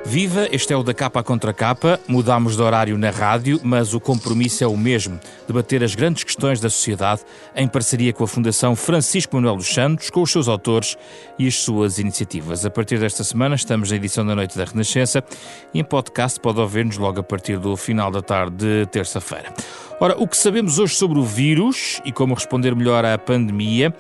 Viva, este é o Da Capa à Contra Capa. Mudámos de horário na rádio, mas o compromisso é o mesmo: debater as grandes questões da sociedade em parceria com a Fundação Francisco Manuel dos Santos, com os seus autores e as suas iniciativas. A partir desta semana estamos na edição da Noite da Renascença e em podcast pode ouvir-nos logo a partir do final da tarde de terça-feira. Ora, o que sabemos hoje sobre o vírus e como responder melhor à pandemia.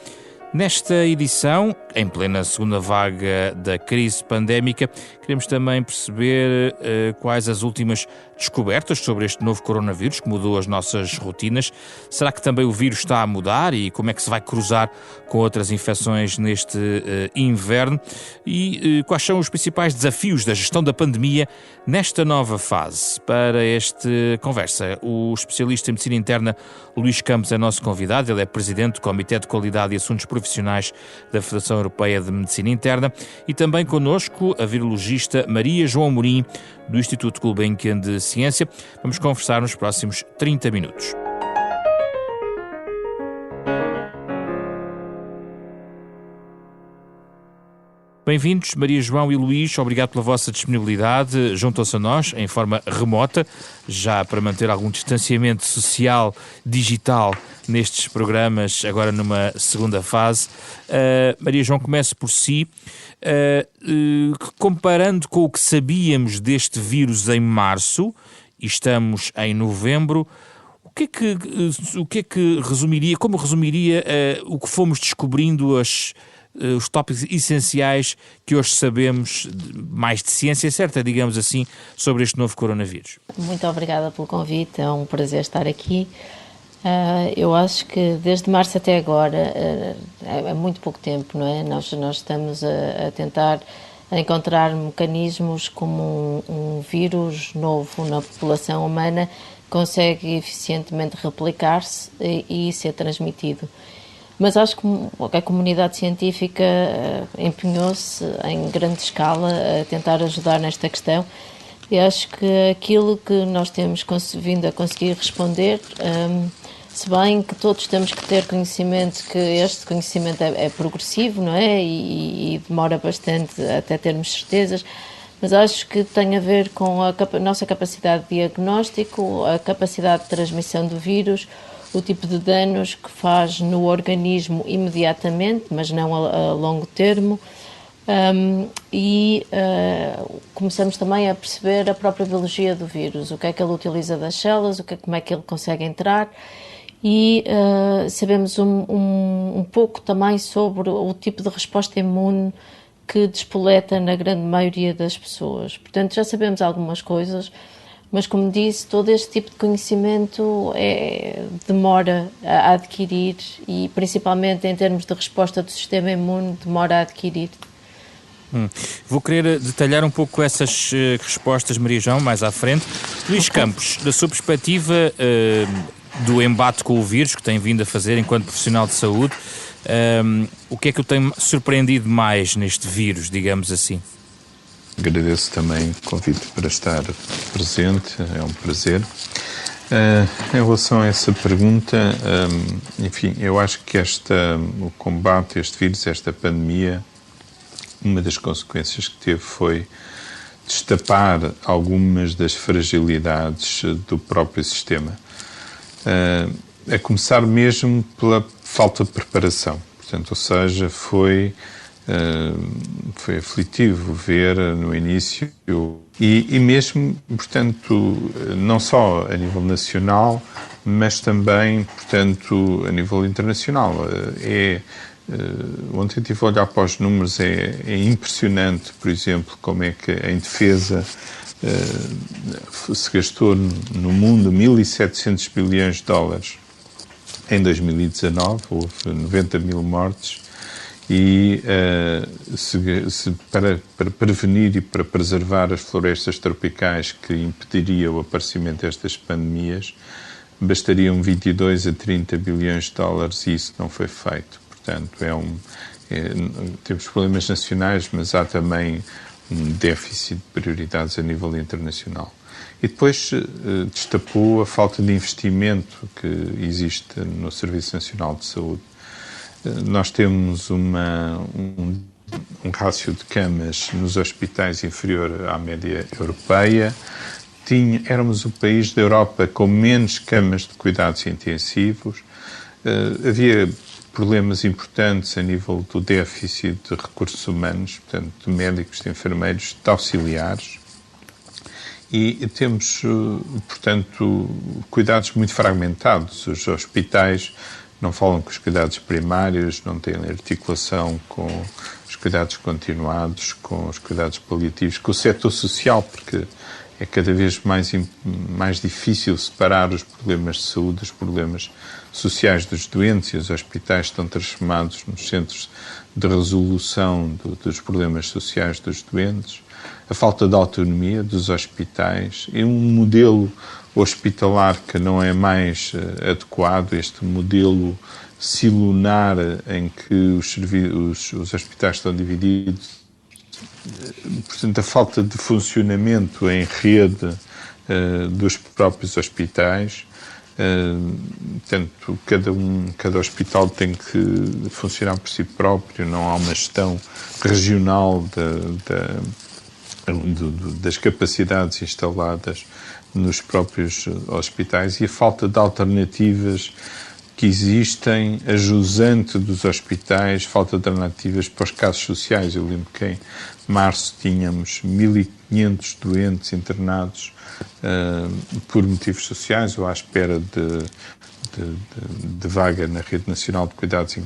Nesta edição, em plena segunda vaga da crise pandémica, queremos também perceber quais as últimas descobertas sobre este novo coronavírus que mudou as nossas rotinas. Será que também o vírus está a mudar e como é que se vai cruzar com outras infecções neste inverno? E quais são os principais desafios da gestão da pandemia nesta nova fase? Para esta conversa, o especialista em medicina interna Luís Campos é nosso convidado. Ele é presidente do Comitê de Qualidade e Assuntos Profissionais da Federação Europeia de Medicina Interna, e também connosco a virologista Maria João Amorim, do Instituto Gulbenkian de Ciência. Vamos conversar nos próximos 30 minutos. Bem-vindos, Maria João e Luís, obrigado pela vossa disponibilidade. Juntam-se a nós em forma remota, já para manter algum distanciamento social, digital, nestes programas, agora numa segunda fase. Maria João, comece por si. Comparando com o que sabíamos deste vírus em março, e estamos em novembro, o que é que resumiria, como resumiria o que fomos descobrindo, os tópicos essenciais que hoje sabemos, mais de ciência certa, digamos assim, sobre este novo coronavírus? Muito obrigada pelo convite, é um prazer estar aqui. Eu acho que desde março até agora é muito pouco tempo, não é? Nós estamos a tentar encontrar mecanismos como um vírus novo na população humana consegue eficientemente replicar-se e ser transmitido. Mas acho que a comunidade científica empenhou-se em grande escala a tentar ajudar nesta questão. E acho que aquilo que nós temos vindo a conseguir responder, se bem que todos temos que ter conhecimento, que este conhecimento é progressivo, não é? E demora bastante até termos certezas, mas acho que tem a ver com a nossa capacidade de diagnóstico, a capacidade de transmissão do vírus, o tipo de danos que faz no organismo imediatamente, mas não a longo termo, começamos também a perceber a própria biologia do vírus, o que é que ele utiliza das células, como é que ele consegue entrar, e sabemos um pouco também sobre o tipo de resposta imune que despoleta na grande maioria das pessoas. Portanto, já sabemos algumas coisas, mas, como disse, todo este tipo de conhecimento demora a adquirir e, principalmente em termos de resposta do sistema imune, demora a adquirir. Vou querer detalhar um pouco essas respostas, Maria João, mais à frente. Luís Campos, da sua perspectiva do embate com o vírus, que tem vindo a fazer enquanto profissional de saúde, o que é que o tem surpreendido mais neste vírus, digamos assim? Agradeço também o convite para estar presente, é um prazer. Em relação a essa pergunta, enfim, eu acho que o combate a este vírus, esta pandemia, uma das consequências que teve foi destapar algumas das fragilidades do próprio sistema. A começar mesmo pela falta de preparação, portanto, ou seja, foi aflitivo ver no início e mesmo, portanto, não só a nível nacional, mas também, portanto, a nível internacional. Ontem estive a olhar para os números, é impressionante, por exemplo, como é que em defesa se gastou no mundo 1.700 bilhões de dólares em 2019, houve 90 mil mortes. E para prevenir e para preservar as florestas tropicais que impediriam o aparecimento destas pandemias, bastariam 22 a 30 bilhões de dólares e isso não foi feito. Portanto, temos problemas nacionais, mas há também um déficit de prioridades a nível internacional. E depois destapou a falta de investimento que existe no Serviço Nacional de Saúde. Nós temos um um rácio de camas nos hospitais inferior à média europeia. Éramos o país da Europa com menos camas de cuidados intensivos. Havia problemas importantes a nível do déficit de recursos humanos, portanto, de médicos, de enfermeiros, de auxiliares. E temos, portanto, cuidados muito fragmentados. Os hospitais não falam com os cuidados primários, não têm articulação com os cuidados continuados, com os cuidados paliativos, com o setor social, porque é cada vez mais difícil separar os problemas de saúde dos problemas sociais dos doentes, e os hospitais estão transformados nos centros de resolução dos problemas sociais dos doentes. A falta de autonomia dos hospitais e um modelo hospitalar que não é mais adequado, este modelo silunar em que os hospitais estão divididos. Portanto, a falta de funcionamento em rede dos próprios hospitais. Portanto, cada hospital tem que funcionar por si próprio, não há uma gestão regional das capacidades instaladas nos próprios hospitais, e a falta de alternativas que existem, a jusante dos hospitais, falta de alternativas para os casos sociais. Eu lembro que em março tínhamos 1.500 doentes internados por motivos sociais ou à espera de vaga na Rede Nacional de Cuidados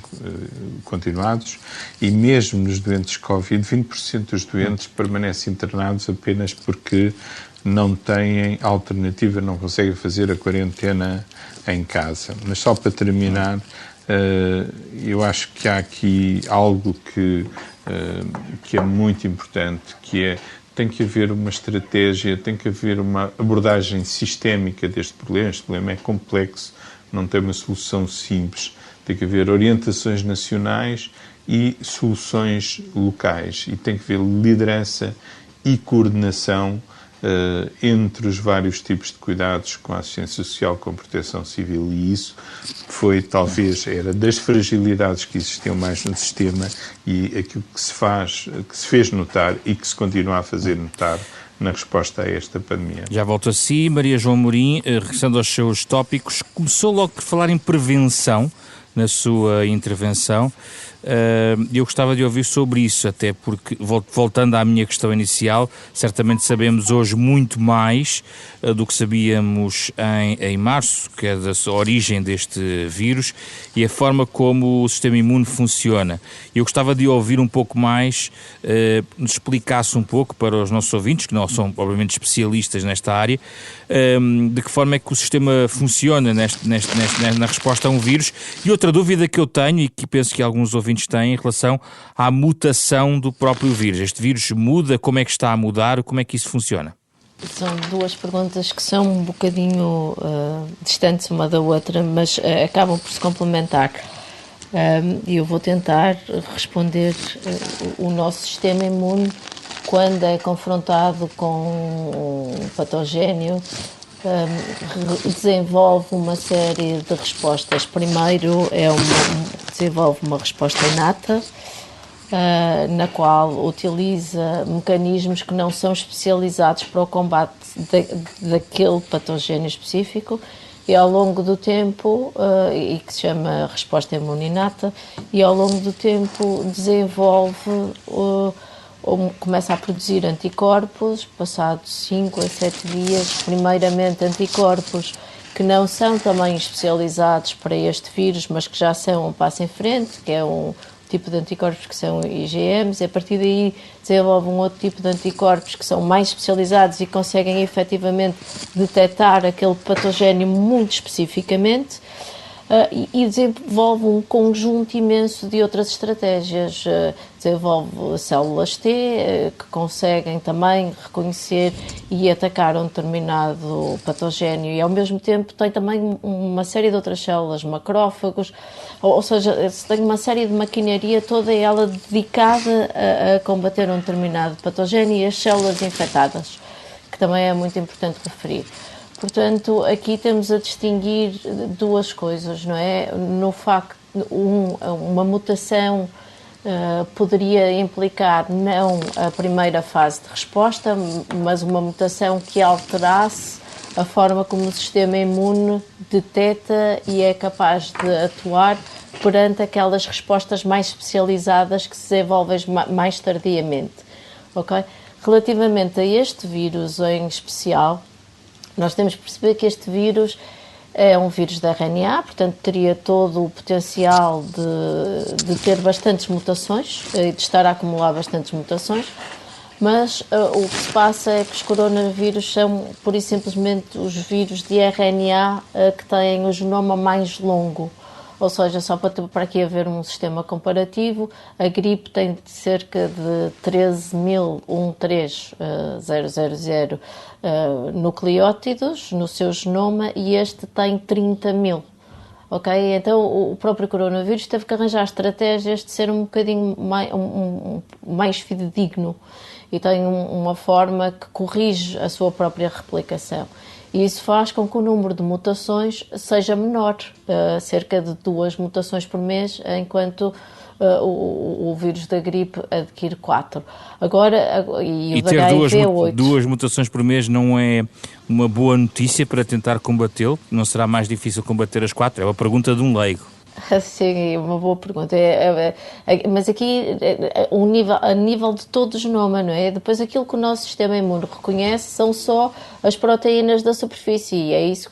Continuados, e mesmo nos doentes Covid, 20% dos doentes permanecem internados apenas porque não têm alternativa, não conseguem fazer a quarentena em casa. Mas só para terminar, eu acho que há aqui algo que é muito importante, que é: tem que haver uma estratégia, tem que haver uma abordagem sistémica deste problema. Este problema é complexo, não tem uma solução simples. Tem que haver orientações nacionais e soluções locais. E tem que haver liderança e coordenação entre os vários tipos de cuidados, com a assistência social, com a proteção civil, e isso foi, talvez, era das fragilidades que existiam mais no sistema, e aquilo que se fez notar e que se continua a fazer notar na resposta a esta pandemia. Já volto a si, Maria João Amorim, regressando aos seus tópicos, começou logo por falar em prevenção na sua intervenção. Eu gostava de ouvir sobre isso, até porque, voltando à minha questão inicial, certamente sabemos hoje muito mais do que sabíamos em março, que é da origem deste vírus e a forma como o sistema imune funciona. Eu gostava de ouvir um pouco mais, nos explicasse um pouco para os nossos ouvintes, que não são, obviamente, especialistas nesta área, de que forma é que o sistema funciona na resposta a um vírus. E outra dúvida que eu tenho, e que penso que alguns ouvintes têm, em relação à mutação do próprio vírus. Este vírus muda? Como é que está a mudar? Como é que isso funciona? São duas perguntas que são um bocadinho distantes uma da outra, mas acabam por se complementar. E eu vou tentar responder. O nosso sistema imune, quando é confrontado com um patogénio, desenvolve uma série de respostas. Primeiro, desenvolve uma resposta inata, na qual utiliza mecanismos que não são especializados para o combate daquele patogénio específico, e ao longo do tempo, e que se chama resposta imune inata, e ao longo do tempo desenvolve ou começa a produzir anticorpos, passados 5 a 7 dias, primeiramente anticorpos que não são também especializados para este vírus, mas que já são um passo em frente, que é um tipo de anticorpos que são IgMs, e a partir daí desenvolve um outro tipo de anticorpos que são mais especializados e conseguem efetivamente detectar aquele patogénio muito especificamente. E desenvolve um conjunto imenso de outras estratégias. Desenvolve células T, que conseguem também reconhecer e atacar um determinado patogénio, e ao mesmo tempo tem também uma série de outras células, macrófagos, ou seja, tem uma série de maquinaria, toda ela dedicada a combater um determinado patogénio, e as células infectadas, que também é muito importante referir. Portanto, aqui temos a distinguir duas coisas, não é? No facto, uma mutação poderia implicar não a primeira fase de resposta, mas uma mutação que alterasse a forma como o sistema imune detecta e é capaz de atuar perante aquelas respostas mais especializadas que se desenvolvem mais tardiamente. Okay? Relativamente a este vírus em especial, nós temos que perceber que este vírus é um vírus de RNA, portanto teria todo o potencial de ter bastantes mutações e de estar a acumular bastantes mutações, mas o que se passa é que os coronavírus são, pura e simplesmente, os vírus de RNA que têm o genoma mais longo. Ou seja, só para aqui haver um sistema comparativo, a gripe tem cerca de 13.000 nucleótidos no seu genoma e este tem 30.000. Okay? Então, o próprio coronavírus teve que arranjar estratégias de ser um bocadinho mais fidedigno e tem uma forma que corrige a sua própria replicação. E isso faz com que o número de mutações seja menor, cerca de 2 mutações por mês, enquanto o vírus da gripe adquire 4. Agora, e o ter HIV 8. duas mutações por mês não é uma boa notícia para tentar combatê-lo? Não será mais difícil combater as 4? É uma pergunta de um leigo. Sim, uma boa pergunta. Mas aqui, a nível de todo o genoma, não é? Depois, aquilo que o nosso sistema imune reconhece são só as proteínas da superfície e é isso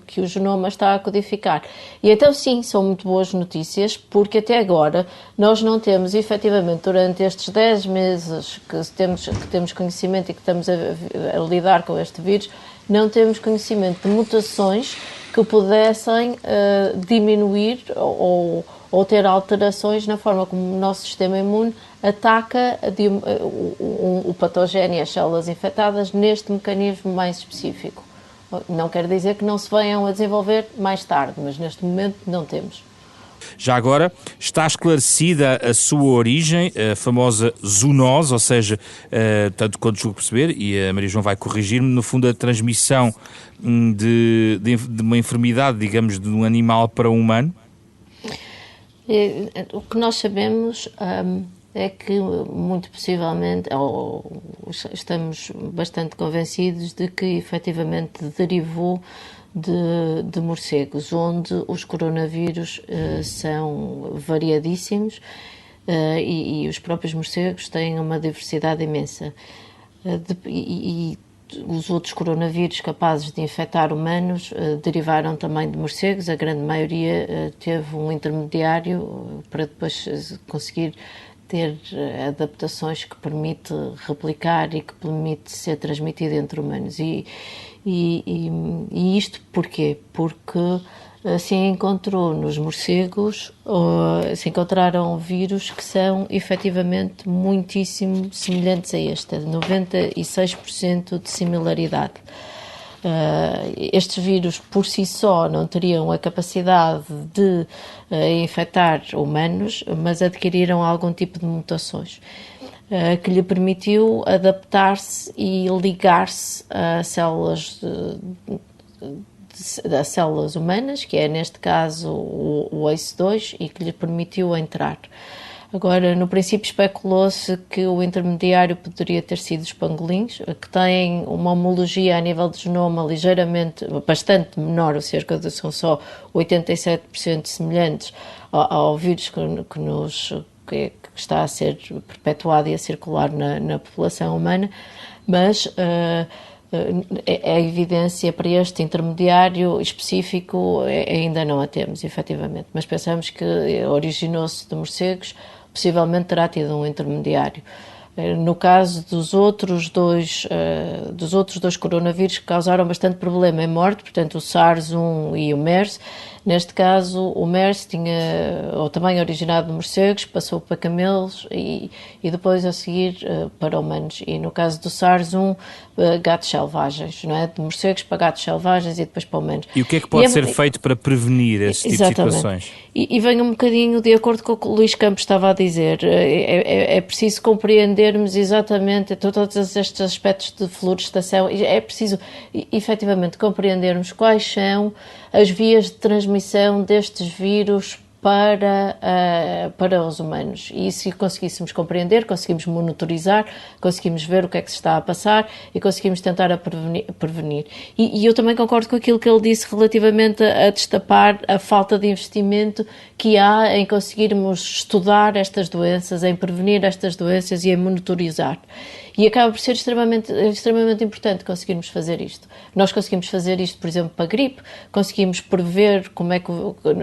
que o genoma está a codificar. E então, sim, são muito boas notícias, porque até agora nós não temos, efetivamente, durante estes 10 meses que temos conhecimento e que estamos a lidar com este vírus, não temos conhecimento de mutações que pudessem diminuir ou ter alterações na forma como o nosso sistema imune ataca o patogénio e as células infectadas neste mecanismo mais específico. Não quer dizer que não se venham a desenvolver mais tarde, mas neste momento não temos. Já agora, está esclarecida a sua origem, a famosa zoonose, ou seja, tanto quanto julgo perceber, e a Maria João vai corrigir-me, no fundo a transmissão de uma enfermidade, digamos, de um animal para um humano? O que nós sabemos é que, muito possivelmente, ou estamos bastante convencidos de que, efetivamente, derivou de morcegos, onde os coronavírus são variadíssimos e os próprios morcegos têm uma diversidade imensa. E os outros coronavírus capazes de infectar humanos derivaram também de morcegos, a grande maioria teve um intermediário para depois conseguir ter adaptações que permite replicar e que permite ser transmitido entre humanos. E isto porquê? Porque se encontrou nos morcegos, se encontraram vírus que são efetivamente muitíssimo semelhantes a este, 96% de similaridade. Estes vírus por si só não teriam a capacidade de infectar humanos, mas adquiriram algum tipo de mutações que lhe permitiu adaptar-se e ligar-se a células humanas, que é neste caso o ACE2, e que lhe permitiu entrar. Agora, no princípio especulou-se que o intermediário poderia ter sido os pangolim, que têm uma homologia a nível de genoma bastante menor, ou seja, são só 87% semelhantes ao vírus que está a ser perpetuado e a circular na população humana, mas a evidência para este intermediário específico ainda não a temos, efetivamente. Mas pensamos que originou-se de morcegos, possivelmente terá tido um intermediário. No caso dos outros dois coronavírus que causaram bastante problema em morte, portanto o SARS-1 e o MERS, neste caso o MERS tinha também originado de morcegos, passou para camelos e depois a seguir para humanos. E no caso do SARS-1, gatos selvagens, não é? De morcegos para gatos selvagens e depois para humanos. E o que é que pode ser feito para prevenir esse tipo de situações? E vem um bocadinho de acordo com o que o Luís Campos estava a dizer. É preciso compreendermos exatamente todos estes aspectos de florestação. É preciso, efetivamente, compreendermos quais são as vias de transmissão destes vírus para os humanos. E se conseguíssemos compreender, conseguimos monitorizar, conseguimos ver o que é que se está a passar e conseguimos tentar prevenir. E eu também concordo com aquilo que ele disse relativamente a destapar a falta de investimento que há em conseguirmos estudar estas doenças, em prevenir estas doenças e em monitorizar. E acaba por ser extremamente importante conseguirmos fazer isto. Nós conseguimos fazer isto, por exemplo, para a gripe, conseguimos prever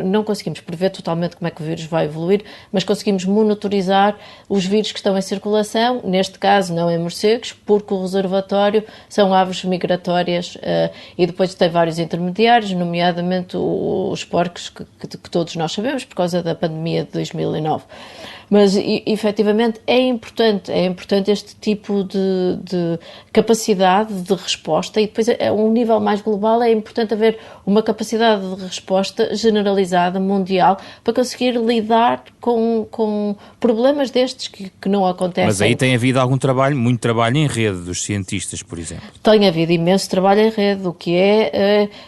não conseguimos prever totalmente como é que o vírus vai evoluir, mas conseguimos monitorizar os vírus que estão em circulação, neste caso não em morcegos, porque o reservatório são aves migratórias e depois tem vários intermediários, nomeadamente os porcos que todos nós sabemos por causa da pandemia de 2009. Mas, efetivamente, é importante este tipo de capacidade de resposta e depois, a um nível mais global, é importante haver uma capacidade de resposta generalizada, mundial, para conseguir lidar com problemas destes que não acontecem. Mas aí tem havido muito trabalho em rede dos cientistas, por exemplo. Tem havido imenso trabalho em rede, o que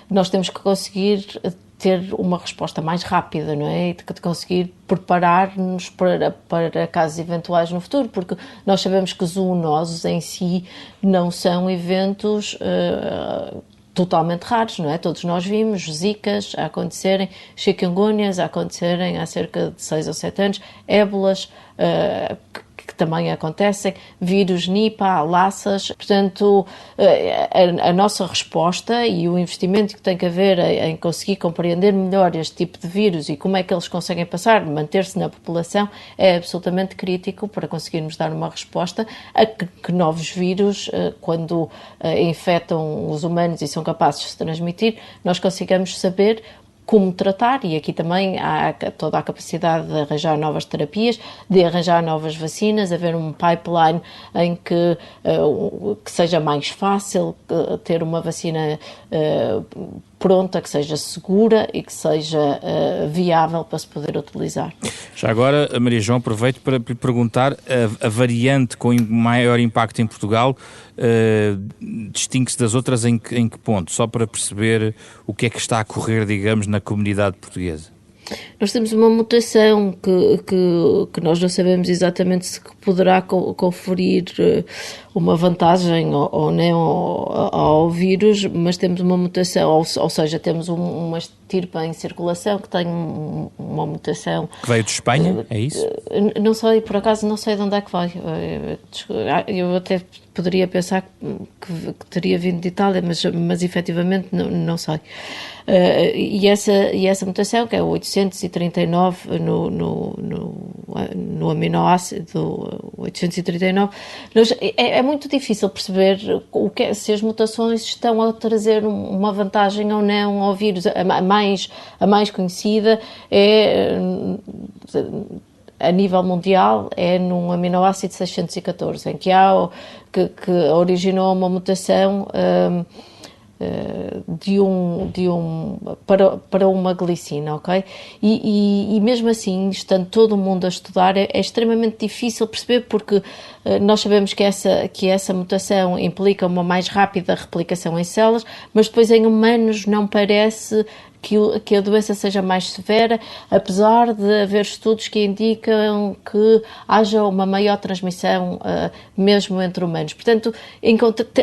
nós temos que conseguir ter uma resposta mais rápida, não é? E de conseguir preparar-nos para casos eventuais no futuro, porque nós sabemos que zoonoses em si não são eventos totalmente raros, não é? Todos nós vimos zicas a acontecerem, chikungunhas a acontecerem há cerca de 6 ou 7 anos, ébolas que também acontecem, vírus Nipah, laças. Portanto, a nossa resposta e o investimento que tem que haver em conseguir compreender melhor este tipo de vírus e como é que eles conseguem passar, manter-se na população, é absolutamente crítico para conseguirmos dar uma resposta a que novos vírus, quando infectam os humanos e são capazes de se transmitir, nós consigamos saber como tratar, e aqui também há toda a capacidade de arranjar novas terapias, de arranjar novas vacinas, haver um pipeline em que seja mais fácil ter uma vacina pronta, que seja segura e que seja viável para se poder utilizar. Já agora, Maria João, aproveito para lhe perguntar, a variante com maior impacto em Portugal distingue-se das outras em que ponto? Só para perceber o que é que está a correr, digamos, na comunidade portuguesa. Nós temos uma mutação que nós não sabemos exatamente se poderá conferir uma vantagem ou não ao vírus, mas temos uma mutação, ou seja, temos uma estirpe em circulação que tem uma mutação... Que veio de Espanha, é isso? Não sei, por acaso não sei de onde é que vai. Eu até poderia pensar que teria vindo de Itália, mas efetivamente não sei. E essa mutação, que é o 839 no aminoácido 839, é muito difícil perceber se as mutações estão a trazer uma vantagem ou não ao vírus. A mais conhecida é, a nível mundial, é no aminoácido 614, em que originou uma mutação para uma glicina, ok? E mesmo assim, estando todo o mundo a estudar, é extremamente difícil perceber, porque nós sabemos que essa mutação implica uma mais rápida replicação em células, mas depois em humanos não parece que a doença seja mais severa, apesar de haver estudos que indicam que haja uma maior transmissão mesmo entre humanos. Portanto,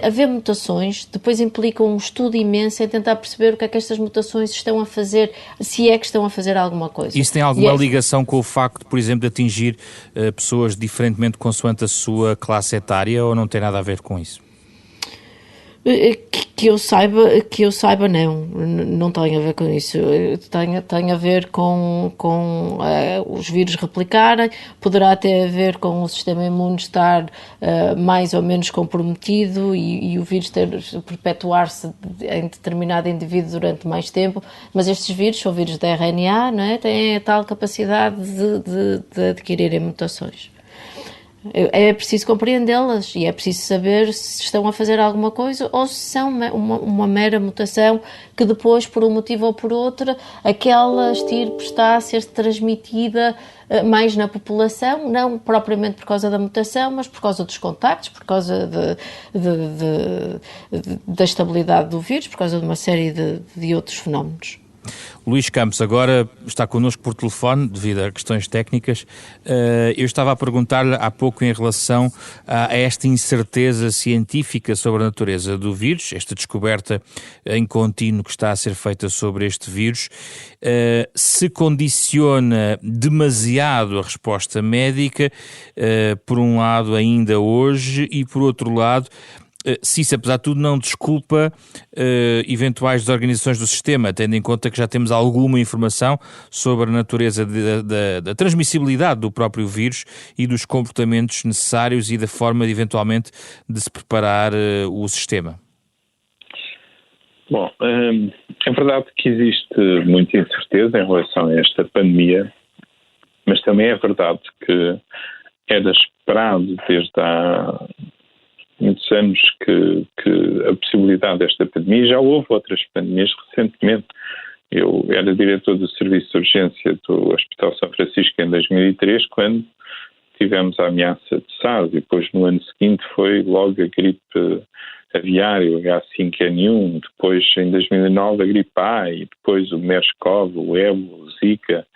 haver mutações depois implica um estudo imenso em tentar perceber o que é que estas mutações estão a fazer, se é que estão a fazer alguma coisa. Isso tem alguma ligação com o facto, por exemplo, de atingir pessoas diferentemente consoante a sua classe etária, ou não tem nada a ver com isso? Que eu saiba não tem a ver com isso. Tem a ver com os vírus replicarem, poderá ter a ver com o sistema imune estar mais ou menos comprometido e o vírus perpetuar-se em determinado indivíduo durante mais tempo, mas estes vírus são vírus de RNA, não é? Têm a tal capacidade de adquirirem mutações. É preciso compreendê-las e é preciso saber se estão a fazer alguma coisa ou se são uma mera mutação que depois, por um motivo ou por outro, aquela estirpe está a ser transmitida mais na população, não propriamente por causa da mutação, mas por causa dos contactos, por causa da estabilidade do vírus, por causa de uma série de outros fenómenos. Luís Campos agora está connosco por telefone, devido a questões técnicas. Eu estava a perguntar-lhe há pouco em relação a esta incerteza científica sobre a natureza do vírus, esta descoberta em contínuo que está a ser feita sobre este vírus, se condiciona demasiado a resposta médica, por um lado ainda hoje, e por outro lado, se isso, apesar de tudo, não desculpa eventuais desorganizações do sistema, tendo em conta que já temos alguma informação sobre a natureza da transmissibilidade do próprio vírus e dos comportamentos necessários e da forma, eventualmente, de se preparar o sistema. Bom, é verdade que existe muita incerteza em relação a esta pandemia, mas também é verdade que era esperado desde há muitos anos que a possibilidade desta pandemia, já houve outras pandemias recentemente. Eu era diretor do Serviço de Urgência do Hospital São Francisco em 2003, quando tivemos a ameaça de SARS, e depois no ano seguinte foi logo a gripe aviária, o H5N1, depois em 2009 a gripe A, e depois o MERS-CoV, o ébola, o Zika,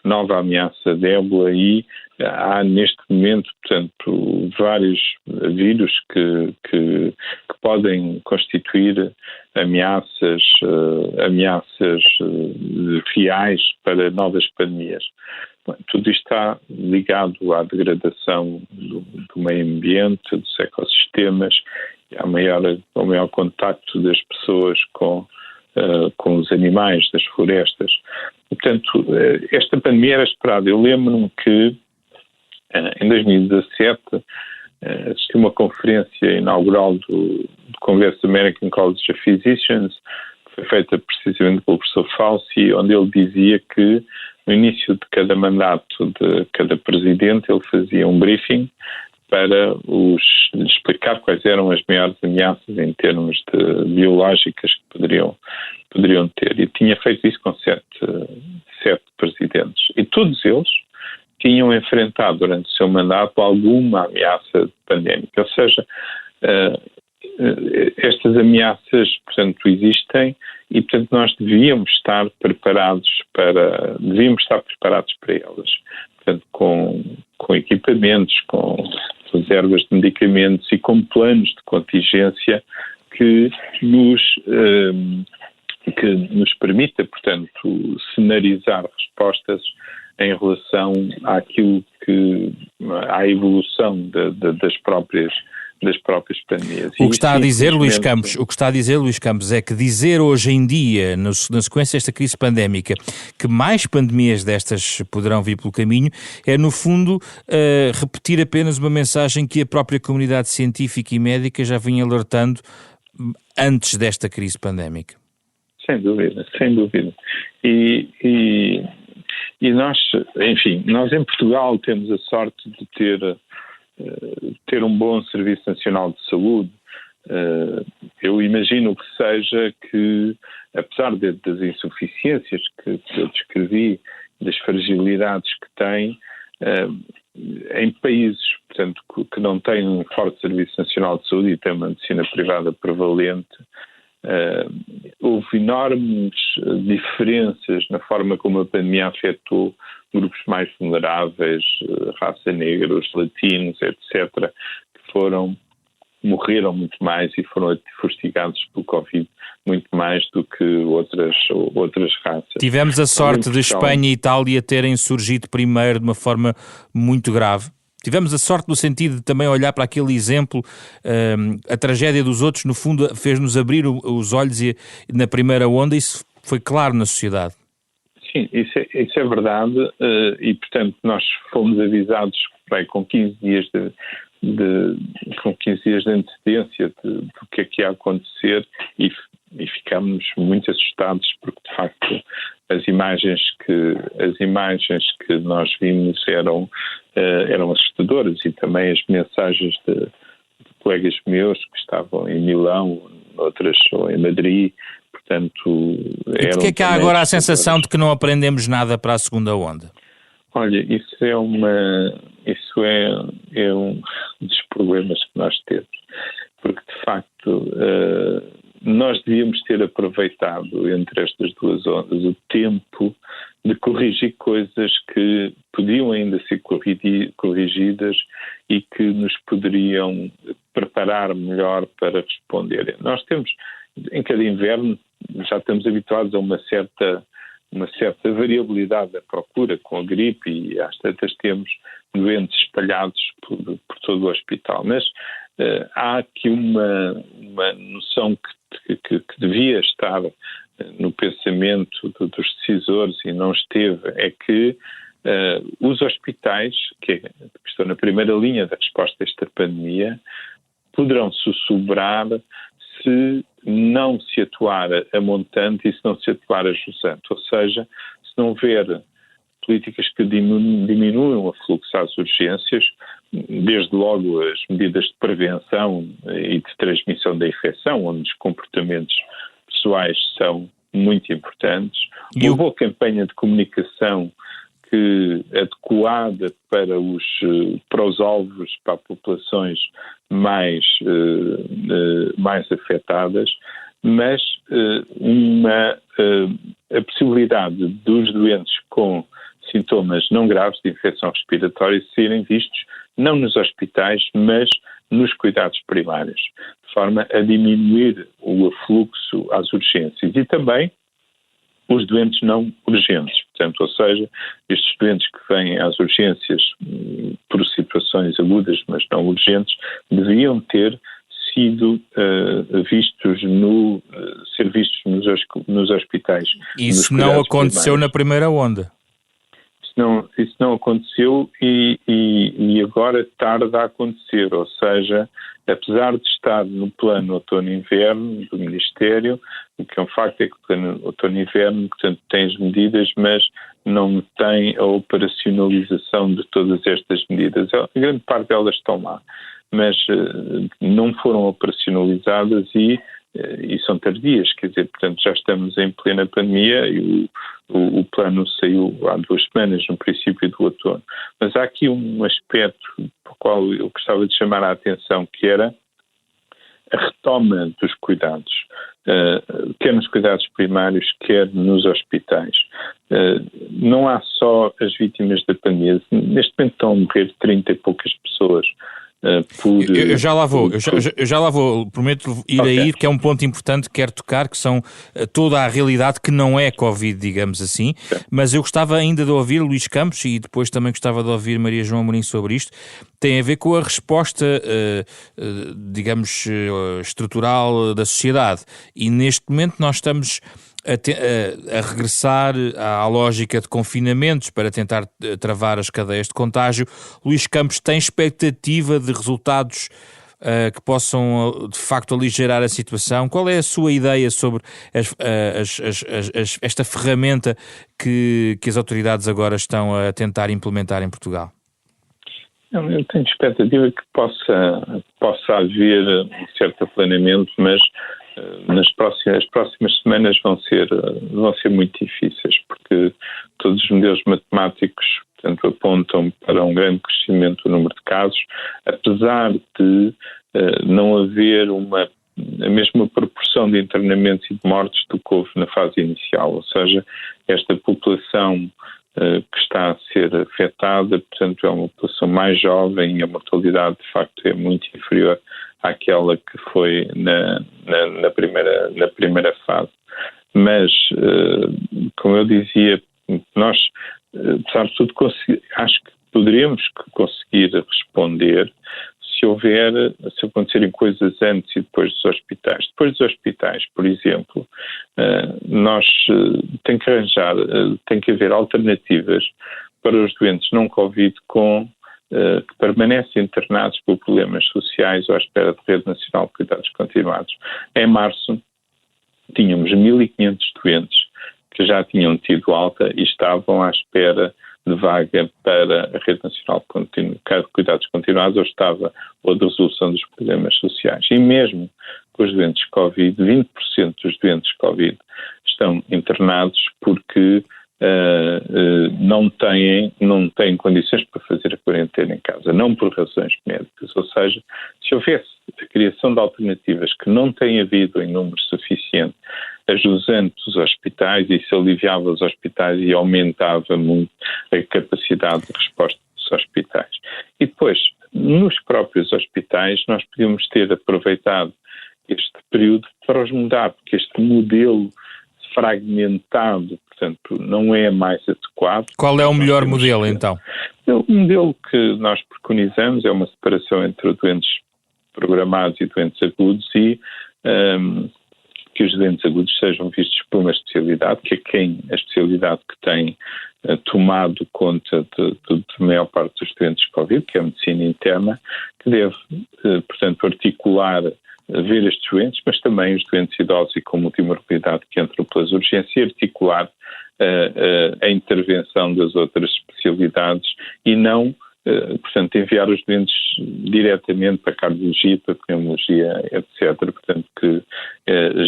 nova ameaça de ébola, e há neste momento, portanto, vários vírus que podem constituir ameaças reais para novas pandemias. Bom, tudo isto está ligado à degradação do meio ambiente, dos ecossistemas, e ao maior contacto das pessoas com os animais das florestas. Portanto, esta pandemia era esperada. Eu lembro-me que em 2017 assisti uma conferência inaugural do Congresso American College of Physicians, que foi feita precisamente pelo professor Fauci, onde ele dizia que no início de cada mandato de cada presidente ele fazia um briefing para explicar quais eram as maiores ameaças em termos de biológicas que poderiam ter. E tinha feito isso com sete presidentes. E todos eles tinham enfrentado durante o seu mandato alguma ameaça pandémica. Ou seja, estas ameaças, portanto, existem e, portanto, nós devíamos estar preparados para elas. Portanto, com equipamentos, com reservas de medicamentos e com planos de contingência que nos permita, portanto, cenarizar respostas em relação à evolução das próprias pandemias. O que está a dizer, Luís Campos, é que dizer hoje em dia, na sequência desta crise pandémica, que mais pandemias destas poderão vir pelo caminho, é, no fundo, repetir apenas uma mensagem que a própria comunidade científica e médica já vinha alertando antes desta crise pandémica. Sem dúvida. E nós, enfim, nós em Portugal temos a sorte de ter um bom Serviço Nacional de Saúde. Eu imagino que seja que, apesar das insuficiências que eu descrevi, das fragilidades que tem, em países, portanto, que não têm um forte Serviço Nacional de Saúde e têm uma medicina privada prevalente, houve enormes diferenças na forma como a pandemia afetou grupos mais vulneráveis, raça negra, os latinos, etc., que morreram muito mais e foram fustigados pelo Covid muito mais do que outras raças. Tivemos a sorte de Espanha e Itália terem surgido primeiro de uma forma muito grave. Tivemos a sorte no sentido de também olhar para aquele exemplo, a tragédia dos outros, no fundo, fez-nos abrir os olhos e na primeira onda isso foi claro na sociedade. Sim, isso é verdade e, portanto, nós fomos avisados com 15 dias de antecedência do que é que ia acontecer e ficámos muito assustados porque, de facto, as imagens que nós vimos eram assustadoras e também as mensagens de colegas meus que estavam em Milão, outras em Madrid, portanto... E porquê é que há agora a sensação de que não aprendemos nada para a segunda onda? Olha, isso é um dos problemas que nós temos, porque de facto nós devíamos ter aproveitado passado entre estas duas ondas o tempo de corrigir coisas que podiam ainda ser corrigidas e que nos poderiam preparar melhor para responder. Nós temos, em cada inverno, já estamos habituados a uma certa variabilidade da procura com a gripe e às tantas temos doentes espalhados por todo o hospital. Mas há aqui uma noção que devia estar no pensamento dos decisores e não esteve, é que os hospitais, que estão na primeira linha da resposta a esta pandemia, poderão sussurrar se não se atuar a montante e se não se atuar a jusante. Ou seja, se não houver políticas que diminuam o fluxo às urgências, desde logo as medidas de prevenção e de transmissão da infecção, onde os comportamentos pessoais são muito importantes, uma boa campanha de comunicação adequada para os alvos, para populações mais afetadas, mas a possibilidade dos doentes com sintomas não graves de infecção respiratória serem vistos não nos hospitais, mas nos cuidados primários, de forma a diminuir o afluxo às urgências e também os doentes não urgentes, portanto, ou seja, estes doentes que vêm às urgências por situações agudas, mas não urgentes, deviam ter sido ser vistos nos hospitais. Isso não aconteceu na primeira onda. Isso não aconteceu e agora tarda a acontecer, ou seja, apesar de estar no plano outono-inverno do Ministério, o que é um facto é que o plano outono-inverno, portanto, tem as medidas, mas não tem a operacionalização de todas estas medidas. A grande parte delas estão lá, mas não foram operacionalizadas e são tardias, quer dizer, portanto, já estamos em plena pandemia e o plano saiu há 2 semanas, no princípio do outono. Mas há aqui um aspecto para o qual eu gostava de chamar a atenção, que era a retoma dos cuidados, quer nos cuidados primários, quer nos hospitais. Não há só as vítimas da pandemia. Neste momento estão a morrer 30 e poucas pessoas. Eu já lá vou, prometo ir aí, que é um ponto importante que quero tocar, que são toda a realidade que não é Covid, digamos assim, mas eu gostava ainda de ouvir Luís Campos e depois também gostava de ouvir Maria João Amorim sobre isto. Tem a ver com a resposta, digamos, estrutural da sociedade, e neste momento nós estamos a regressar à lógica de confinamentos para tentar travar as cadeias de contágio. Luís Campos, tem expectativa de resultados que possam de facto aligerar a situação? Qual é a sua ideia sobre esta ferramenta que as autoridades agora estão a tentar implementar em Portugal? Eu tenho expectativa que possa haver um certo aplanamento, mas as próximas semanas vão ser muito difíceis, porque todos os modelos matemáticos, portanto, apontam para um grande crescimento do número de casos, apesar de não haver a mesma proporção de internamentos e de mortes do que houve na fase inicial, ou seja, esta população que está a ser afetada, portanto, é uma população mais jovem e a mortalidade, de facto, é muito inferior àquela que foi na primeira fase. Mas, como eu dizia, nós, apesar de tudo, acho que poderíamos conseguir responder se acontecerem coisas antes e depois dos hospitais. Depois dos hospitais, por exemplo, tem que haver alternativas para os doentes não Covid que permanecem internados por problemas sociais ou à espera de Rede Nacional de Cuidados Continuados. Em março, tínhamos 1.500 doentes que já tinham tido alta e estavam à espera de vaga para a Rede Nacional de Cuidados Continuados ou de resolução dos problemas sociais. E mesmo com os doentes Covid, 20% dos doentes Covid estão internados porque não têm condições para fazer a quarentena em casa, não por razões médicas. Ou seja, se houvesse a criação de alternativas que não tem havido em número suficiente, ajudando os hospitais, isso aliviava os hospitais e aumentava muito a capacidade de resposta dos hospitais. E depois, nos próprios hospitais, nós podíamos ter aproveitado este período para os mudar, porque este modelo fragmentado, portanto, não é mais adequado. Qual é o melhor modelo, então? O modelo que nós preconizamos é uma separação entre doentes programados e doentes agudos e que os doentes agudos sejam vistos por uma especialidade, que é a especialidade que tem tomado conta de maior parte dos doentes Covid, que é a medicina interna, que deve, portanto, articular ver estes doentes, mas também os doentes idosos e com multimorbilidade que entram pelas urgências e articular a intervenção das outras especialidades e não, portanto, enviar os doentes diretamente para a cardiologia, para a pneumologia, etc. Portanto, que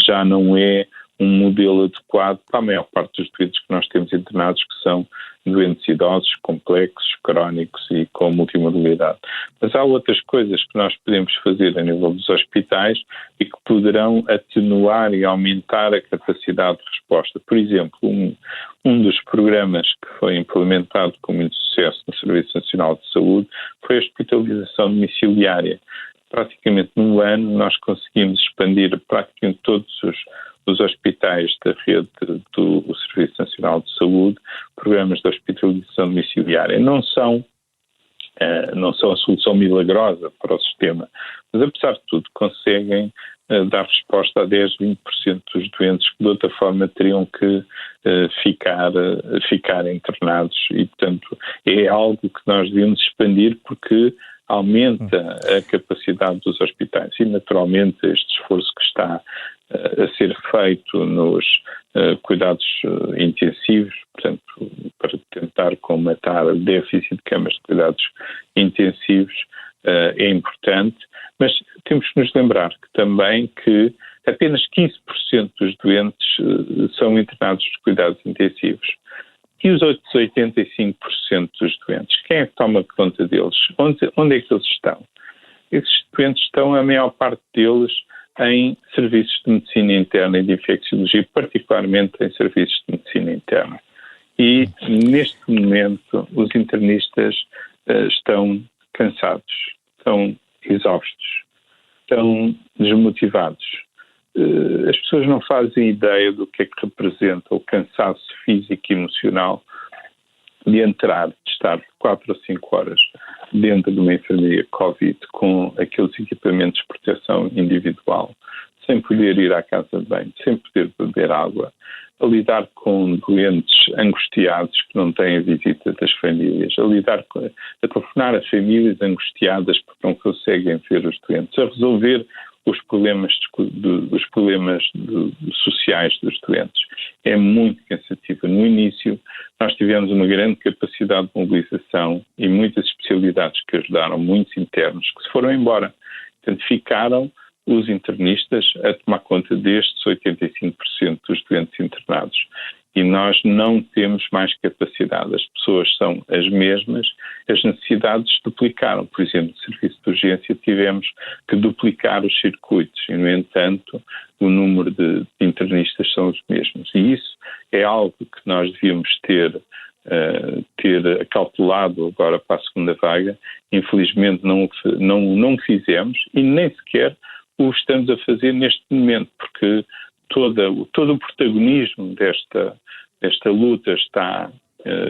já não é um modelo adequado para a maior parte dos doentes que nós temos internados, que são doentes idosos, complexos, crónicos e com multimodalidade. Mas há outras coisas que nós podemos fazer a nível dos hospitais e que poderão atenuar e aumentar a capacidade de resposta. Por exemplo, um dos programas que foi implementado com muito sucesso no Serviço Nacional de Saúde foi a hospitalização domiciliária. Praticamente num ano nós conseguimos expandir praticamente todos os hospitais da rede do Serviço Nacional de Saúde, programas de hospitalização domiciliária. Não são a solução milagrosa para o sistema, mas apesar de tudo conseguem dar resposta a 10, 20% dos doentes que de outra forma teriam que ficar internados e, portanto, é algo que nós devemos expandir porque aumenta a capacidade dos hospitais e, naturalmente, este esforço que está a ser feito nos cuidados intensivos, portanto, para tentar combater o déficit de camas de cuidados intensivos é importante, mas temos que nos lembrar que apenas 15% dos doentes são internados nos cuidados intensivos. E os outros 85% dos doentes, quem é que toma conta deles? Onde é que eles estão? Esses doentes estão, a maior parte deles, em serviços de medicina interna e de infecciologia, particularmente em serviços de medicina interna. E, neste momento, os internistas estão cansados, estão exaustos, estão desmotivados. As pessoas não fazem ideia do que é que representa o cansaço físico e emocional de estar 4 ou 5 horas dentro de uma enfermaria Covid com aqueles equipamentos de proteção individual, sem poder ir à casa de banho, sem poder beber água, a lidar com doentes angustiados que não têm a visita das famílias, a telefonar a famílias angustiadas porque não conseguem ver os doentes, a resolver os problemas sociais dos doentes. É muito cansativo. No início, nós tivemos uma grande capacidade de mobilização e muitas especialidades que ajudaram, muitos internos que se foram embora. Portanto, ficaram os internistas a tomar conta destes 85% dos doentes internados. E nós não temos mais capacidade. As pessoas são as mesmas, as necessidades duplicaram. Por exemplo, no serviço de urgência tivemos que duplicar os circuitos e, no entanto, o número de internistas são os mesmos. E isso é algo que nós devíamos ter calculado agora para a segunda vaga. Infelizmente não fizemos e nem sequer o estamos a fazer neste momento, porque todo o protagonismo desta luta está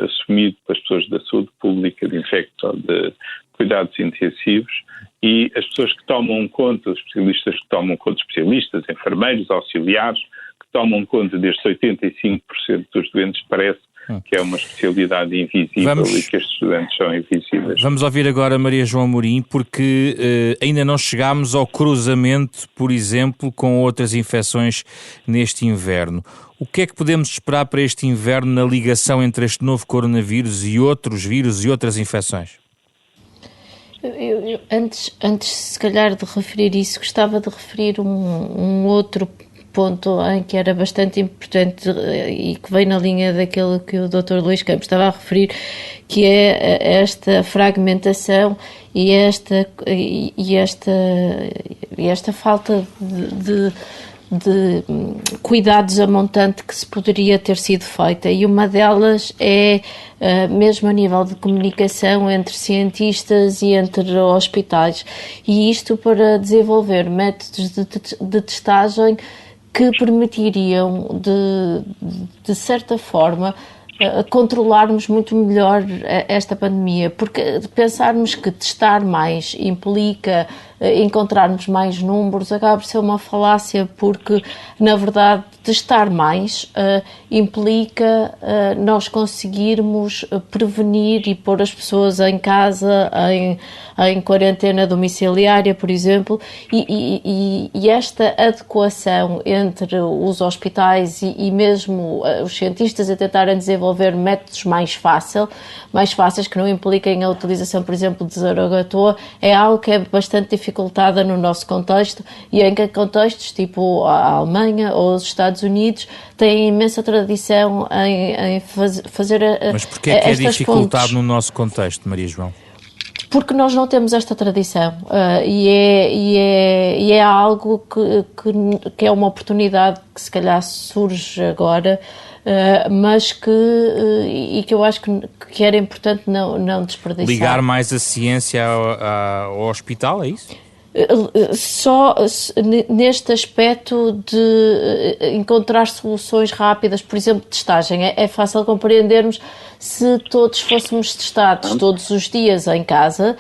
assumido pelas pessoas da saúde pública, de cuidados intensivos, e as pessoas que tomam conta, os especialistas que tomam conta, especialistas, enfermeiros, auxiliares, que tomam conta destes 85% dos doentes, parece que é uma especialidade invisível e que estes doentes são invisíveis. Vamos ouvir agora Maria João Amorim, porque ainda não chegámos ao cruzamento, por exemplo, com outras infecções neste inverno. O que é que podemos esperar para este inverno na ligação entre este novo coronavírus e outros vírus e outras infecções? Antes, se calhar, de referir isso, gostava de referir um outro ponto em que era bastante importante e que vem na linha daquilo que o Dr. Luís Campos estava a referir, que é esta fragmentação e esta falta de cuidados a montante que se poderia ter sido feita, e uma delas é mesmo a nível de comunicação entre cientistas e entre hospitais, e isto para desenvolver métodos de testagem que permitiriam de certa forma controlarmos muito melhor esta pandemia, porque pensarmos que testar mais implica encontrarmos mais números acaba por ser uma falácia, porque na verdade testar mais implica nós conseguirmos prevenir e pôr as pessoas em casa em quarentena domiciliária, por exemplo, e esta adequação entre os hospitais e mesmo os cientistas a tentarem desenvolver métodos mais fáceis, que não impliquem a utilização, por exemplo, de zaragatoa, é algo que é bastante dificultada no nosso contexto, e em que contextos tipo a Alemanha ou os Estados Unidos têm imensa tradição em fazer Mas porquê é que é dificultado no nosso contexto, Maria João? Porque nós não temos esta tradição e é algo que é uma oportunidade que se calhar surge agora, mas que eu acho que era importante não desperdiçar. Ligar mais a ciência ao hospital, é isso? Só neste aspecto de encontrar soluções rápidas, por exemplo, testagem. É fácil compreendermos se todos fôssemos testados todos os dias em casa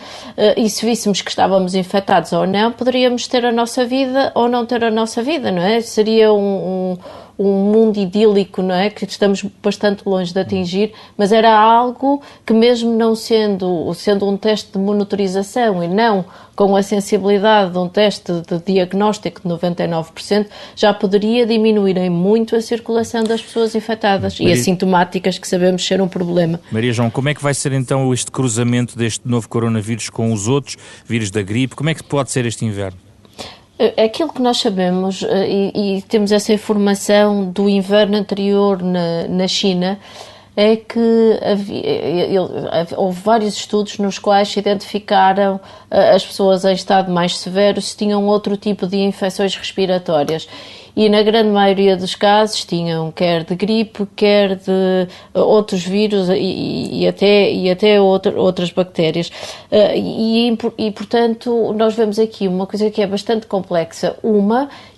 e se víssemos que estávamos infectados ou não, poderíamos ter a nossa vida ou não ter a nossa vida, não é? Seria um mundo idílico, não é? Que estamos bastante longe de atingir, mas era algo que, mesmo não sendo um teste de monitorização e não com a sensibilidade de um teste de diagnóstico de 99%, já poderia diminuir em muito a circulação das pessoas infectadas e assintomáticas, que sabemos ser um problema. Maria João, como é que vai ser então este cruzamento deste novo coronavírus com os outros vírus da gripe? Como é que pode ser este inverno? Aquilo que nós sabemos, e temos essa informação do inverno anterior na China, é que houve vários estudos nos quais se identificaram as pessoas em estado mais severo se tinham outro tipo de infecções respiratórias. E na grande maioria dos casos tinham quer de gripe, quer de outros vírus e até outras bactérias. E, portanto, nós vemos aqui uma coisa que é bastante complexa.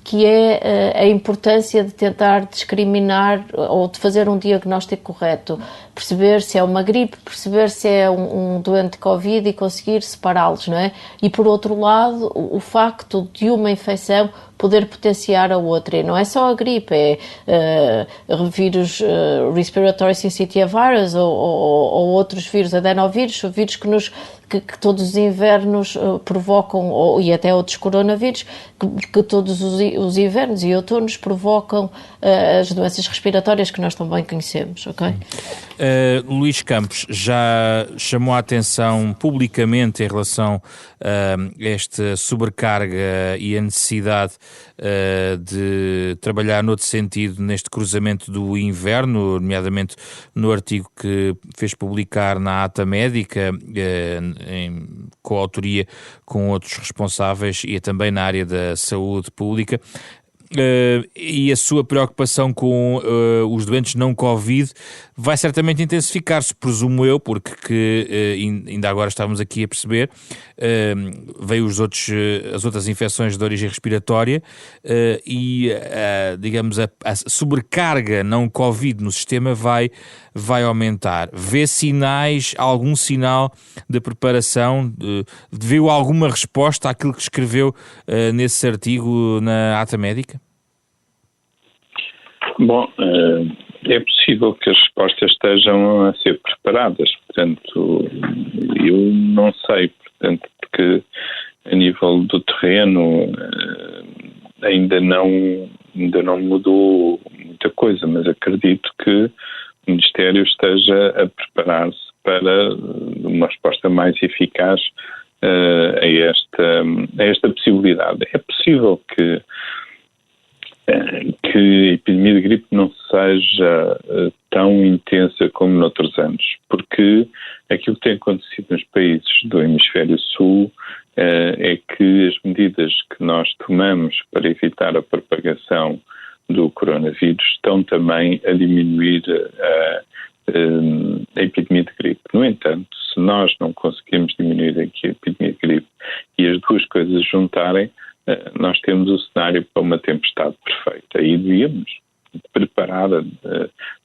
Que é a importância de tentar discriminar ou de fazer um diagnóstico correto, perceber se é uma gripe, perceber se é um doente de Covid e conseguir separá-los, não é? E, por outro lado, o facto de uma infecção poder potenciar a outra. E não é só a gripe, é vírus respiratory syncytial virus ou outros vírus, adenovírus, vírus que todos os invernos provocam, e até outros coronavírus, que todos os invernos e outonos provocam as doenças respiratórias que nós também conhecemos, ok? Luís Campos já chamou a atenção publicamente em relação a esta sobrecarga e a necessidade de trabalhar noutro sentido neste cruzamento do inverno, nomeadamente no artigo que fez publicar na Ata Médica, em coautoria com outros responsáveis e também na área da saúde pública. E a sua preocupação com os doentes não Covid vai certamente intensificar-se, presumo eu, porque ainda agora estávamos aqui a perceber, veio as outras infecções de origem respiratória e, digamos, a sobrecarga não Covid no sistema vai aumentar. Vê algum sinal de preparação? Viu alguma resposta àquilo que escreveu nesse artigo na Ata Médica? Bom, é possível que as respostas estejam a ser preparadas, portanto, eu não sei, portanto, porque a nível do terreno ainda não mudou muita coisa, mas acredito que o Ministério esteja a preparar-se para uma resposta mais eficaz a esta possibilidade. É possível que que a epidemia de gripe não seja tão intensa como noutros anos, porque aquilo que tem acontecido nos países do hemisfério sul é que as medidas que nós tomamos para evitar a propagação do coronavírus estão também a diminuir a epidemia de gripe. No entanto, se nós não conseguimos diminuir aqui a epidemia de gripe e as duas coisas juntarem, nós temos o cenário para uma tempestade perfeita. Aí devíamos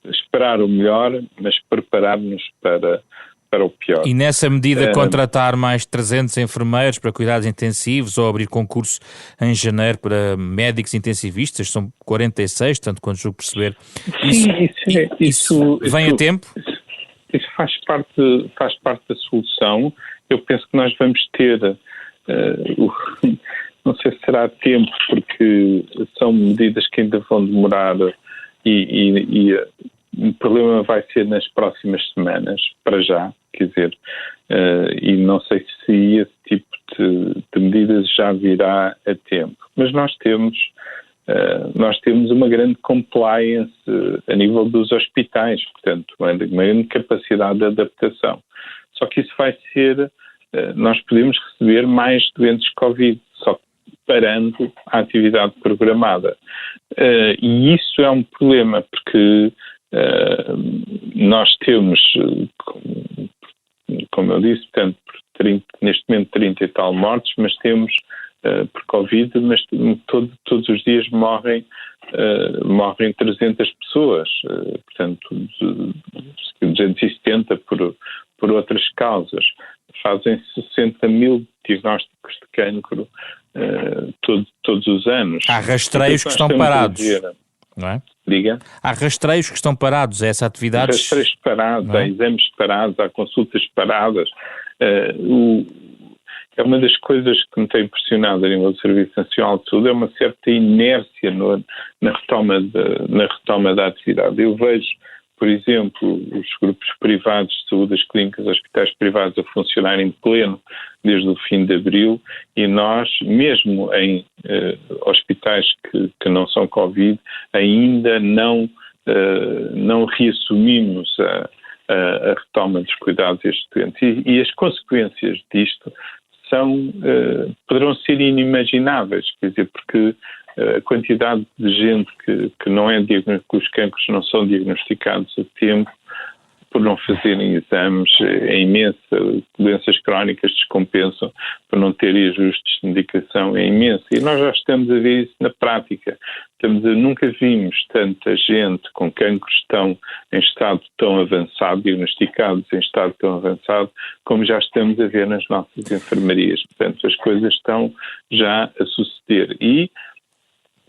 esperar o melhor, mas preparar-nos para o pior. E nessa medida contratar mais 300 enfermeiros para cuidados intensivos ou abrir concurso em janeiro para médicos intensivistas, são 46, tanto quanto julgo perceber. Isso vem a tempo? Isso faz parte da solução. Eu penso que nós vamos ter, não sei se será tempo, porque são medidas que ainda vão demorar e o problema vai ser nas próximas semanas, para já, quer dizer, e não sei se esse tipo de medidas já virá a tempo. Mas nós temos uma grande compliance a nível dos hospitais, portanto, uma grande capacidade de adaptação. Só que isso vai ser, nós podemos receber mais doentes Covid, só parando a atividade programada. E isso é um problema, porque nós temos, como eu disse, portanto, neste momento 30 e tal mortes, mas temos por Covid, mas todos os dias morrem 300 pessoas, portanto 270 por outras causas. Fazem 60 mil diagnósticos de cancro todos os anos. Há rastreios que estão parados, não é? Diga? Há rastreios que estão parados, essa atividade. Há rastreios parados, há exames parados, há consultas paradas. É uma das coisas que me tem impressionado a nível do Serviço Nacional de Saúde, é uma certa inércia na retoma da atividade. Eu vejo, por exemplo, os grupos privados de saúde, as clínicas, os hospitais privados a funcionarem de pleno desde o fim de abril, e nós, mesmo em hospitais que não são Covid, ainda não reassumimos a retoma dos cuidados a estes doentes. E as consequências disto poderão ser inimagináveis, quer dizer, porque a quantidade de gente que não é que os cancros não são diagnosticados a tempo por não fazerem exames é imensa. Doenças crónicas descompensam por não terem ajustes de medicação, é imensa. E nós já estamos a ver isso na prática. Nunca vimos tanta gente com cancros em estado tão avançado, diagnosticados em estado tão avançado, como já estamos a ver nas nossas enfermarias. Portanto, as coisas estão já a suceder. E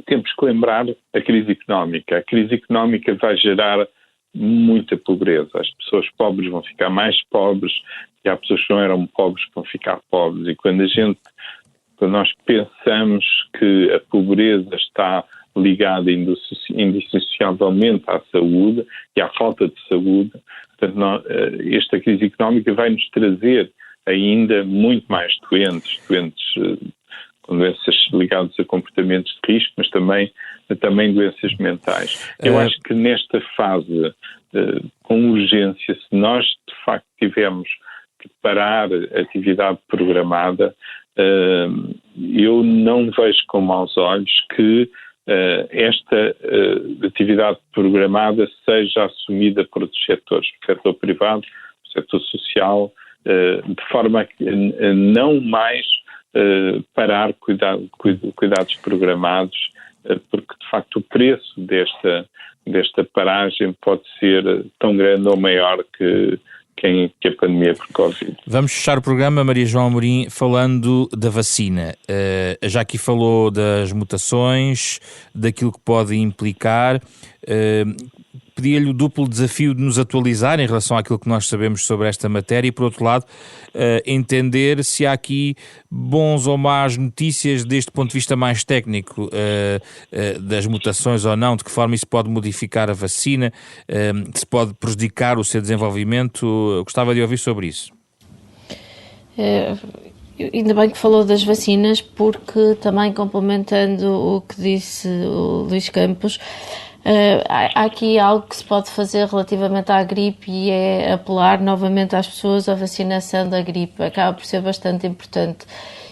temos que lembrar a crise económica. A crise económica vai gerar muita pobreza. As pessoas pobres vão ficar mais pobres e há pessoas que não eram pobres que vão ficar pobres. E quando nós pensamos que a pobreza está ligada indissociavelmente à saúde e à falta de saúde, portanto, esta crise económica vai nos trazer ainda muito mais doentes com doenças ligadas a comportamentos de risco, mas também doenças mentais. Eu acho que nesta fase, com urgência, se nós de facto tivermos que parar a atividade programada, eu não vejo com maus olhos que esta atividade programada seja assumida por outros setores, o setor privado, o setor social, de forma a não mais parar cuidados programados, porque de facto o preço desta paragem pode ser tão grande ou maior que a pandemia por Covid. Vamos fechar o programa, Maria João Amorim, falando da vacina. Já aqui falou das mutações, daquilo que pode implicar. Pedia-lhe o duplo desafio de nos atualizar em relação àquilo que nós sabemos sobre esta matéria e, por outro lado, entender se há aqui bons ou más notícias deste ponto de vista mais técnico das mutações ou não, de que forma isso pode modificar a vacina, se pode prejudicar o seu desenvolvimento. Eu gostava de ouvir sobre isso. Ainda bem que falou das vacinas, porque também complementando o que disse o Luís Campos, há aqui algo que se pode fazer relativamente à gripe e é apelar novamente às pessoas à vacinação da gripe. Acaba por ser bastante importante.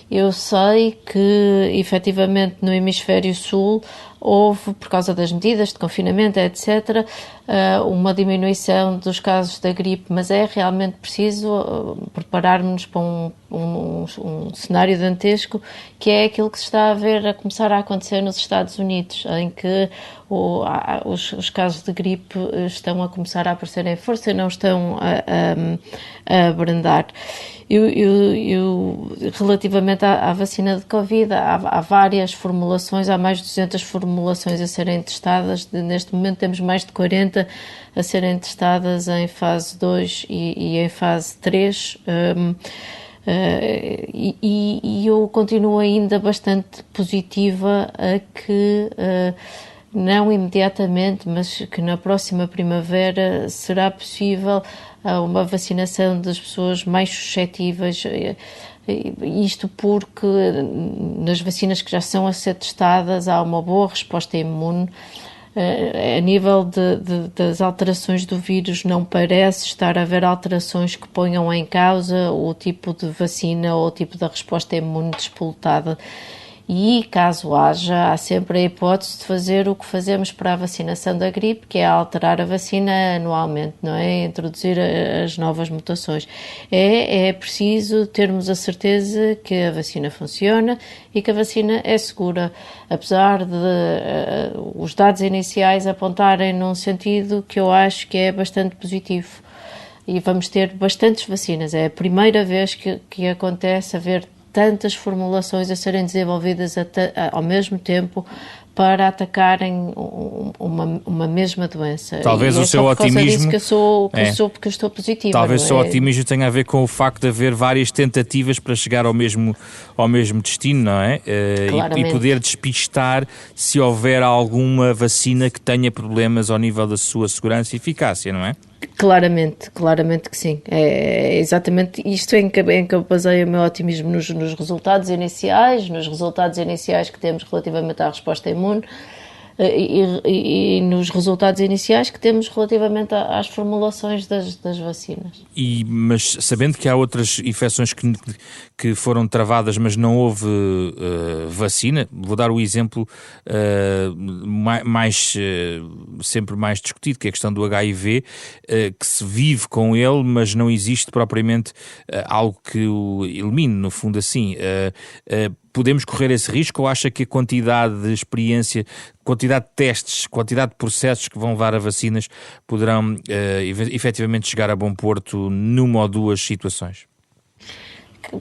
Eu sei que, efetivamente, no hemisfério sul houve, por causa das medidas de confinamento, etc., uma diminuição dos casos da gripe, mas é realmente preciso prepararmos para um cenário dantesco, que é aquilo que se está a começar a acontecer nos Estados Unidos, em que os casos de gripe estão a começar a aparecer em força e não estão a abrandar. Relativamente à vacina de Covid, há várias formulações, há mais de 200 formulações a serem testadas. Neste momento temos mais de 40 a serem testadas em fase 2 e em fase 3. E eu continuo ainda bastante positiva a que, não imediatamente, mas que na próxima primavera será possível uma vacinação das pessoas mais suscetíveis. Isto porque nas vacinas que já são a ser testadas há uma boa resposta imune. A nível das alterações do vírus, não parece estar a haver alterações que ponham em causa o tipo de vacina ou o tipo da resposta imune disputada. E, caso haja, há sempre a hipótese de fazer o que fazemos para a vacinação da gripe, que é alterar a vacina anualmente, não é? Introduzir as novas mutações. É preciso termos a certeza que a vacina funciona e que a vacina é segura, apesar de os dados iniciais apontarem num sentido que eu acho que é bastante positivo. E vamos ter bastantes vacinas. É a primeira vez que acontece haver tantas formulações a serem desenvolvidas ao mesmo tempo para atacarem uma mesma doença. Talvez o seu otimismo... que eu sou porque eu estou positiva. Talvez o seu otimismo tenha a ver com o facto de haver várias tentativas para chegar ao mesmo destino, não é? E poder despistar se houver alguma vacina que tenha problemas ao nível da sua segurança e eficácia, não é? Claramente que sim. É exatamente isto em que eu baseio o meu otimismo nos resultados iniciais que temos relativamente à resposta imune e nos resultados iniciais que temos relativamente às formulações das vacinas. Mas sabendo que há outras infecções que foram travadas, mas não houve vacina, vou dar o exemplo sempre mais discutido, que é a questão do HIV, que se vive com ele, mas não existe propriamente algo que o elimine, no fundo assim. Podemos correr esse risco ou acha que a quantidade de experiência, quantidade de testes, quantidade de processos que vão levar a vacinas poderão efetivamente chegar a bom porto numa ou duas situações?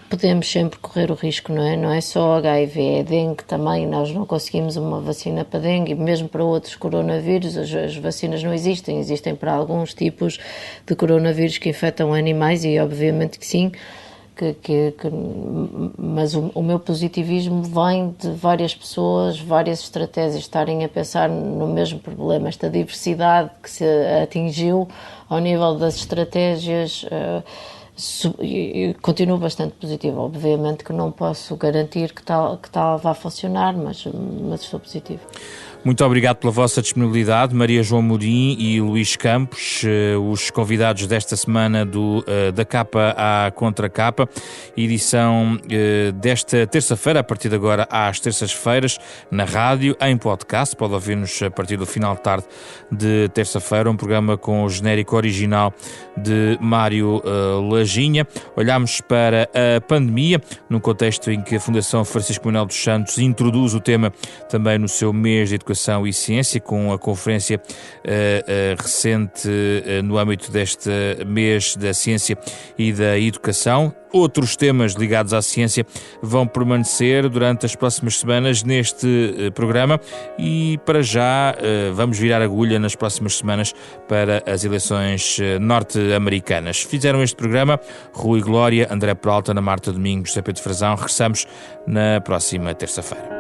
Podemos sempre correr o risco, não é? Não é só HIV, é dengue também. Nós não conseguimos uma vacina para dengue e mesmo para outros coronavírus. As vacinas não existem para alguns tipos de coronavírus que infectam animais e obviamente que sim. Mas o meu positivismo vem de várias pessoas, várias estratégias estarem a pensar no mesmo problema. Esta diversidade que se atingiu ao nível das estratégias, eu continuo bastante positivo. Obviamente que não posso garantir que tal vá funcionar, mas estou positivo. Muito obrigado pela vossa disponibilidade, Maria João Mourim e Luís Campos, os convidados desta semana da Capa à Contra Capa, edição desta terça-feira, a partir de agora às terças-feiras, na rádio, em podcast. Pode ouvir-nos a partir do final de tarde de terça-feira, um programa com o genérico original de Mário Laginha. Olhámos para a pandemia, num contexto em que a Fundação Francisco Manuel dos Santos introduz o tema também no seu mês de Educação e Ciência, com a conferência recente no âmbito deste mês da Ciência e da Educação. Outros temas ligados à ciência vão permanecer durante as próximas semanas neste programa e, para já, vamos virar agulha nas próximas semanas para as eleições norte-americanas. Fizeram este programa Rui Glória, André Peralta, Ana Marta Domingos, José Pedro Frazão. Regressamos na próxima terça-feira.